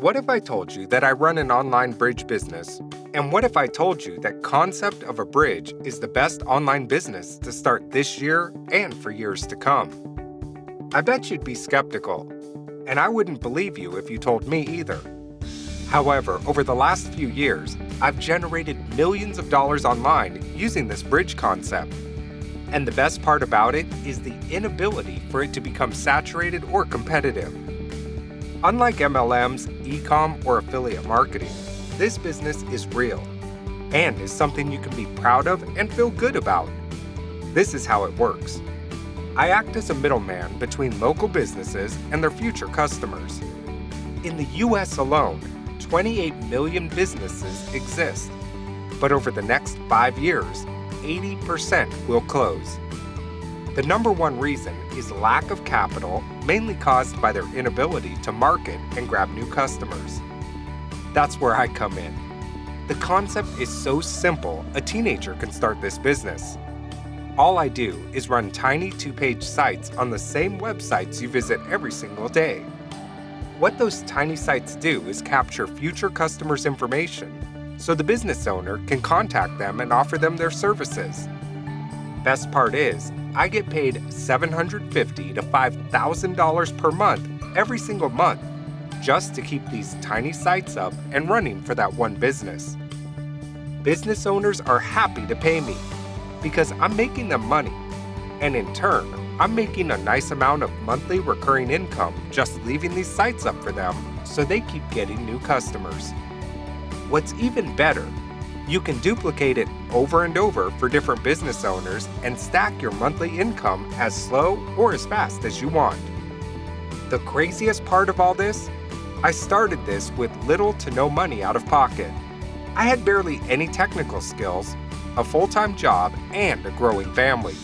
What if I told you that I run an online bridge business? And what if I told you that Concept of a Bridge is the best online business to start this year and for years to come? I bet you'd be skeptical, and I wouldn't believe you if you told me either. However, over the last few years, I've generated millions of dollars online using this bridge concept. And the best part about it is the inability for it to become saturated or competitive. Unlike MLMs, e-com, or affiliate marketing, this business is real and is something you can be proud of and feel good about. This is how it works. I act as a middleman between local businesses and their future customers. In the US alone, 28 million businesses exist, but over the next 5 years, 80% will close. The number one reason is lack of capital, mainly caused by their inability to market and grab new customers. That's where I come in. The concept is so simple, a teenager can start this business. All I do is run tiny 2-page sites on the same websites you visit every single day. What those tiny sites do is capture future customers' information, so the business owner can contact them and offer them their services. Best part is, I get paid $750 to $5,000 per month every single month just to keep these tiny sites up and running for that one business. Business owners are happy to pay me because I'm making them money, and in turn, I'm making a nice amount of monthly recurring income just leaving these sites up for them so they keep getting new customers. What's even better, you can duplicate it over and over for different business owners and stack your monthly income as slow or as fast as you want. The craziest part of all this? I started this with little to no money out of pocket. I had barely any technical skills, a full-time job, and a growing family.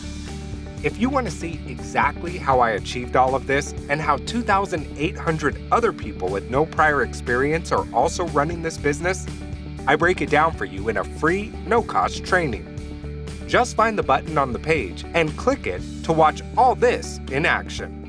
If you want to see exactly how I achieved all of this and how 2,800 other people with no prior experience are also running this business, I break it down for you in a free, no-cost training. Just find the button on the page and click it to watch all this in action.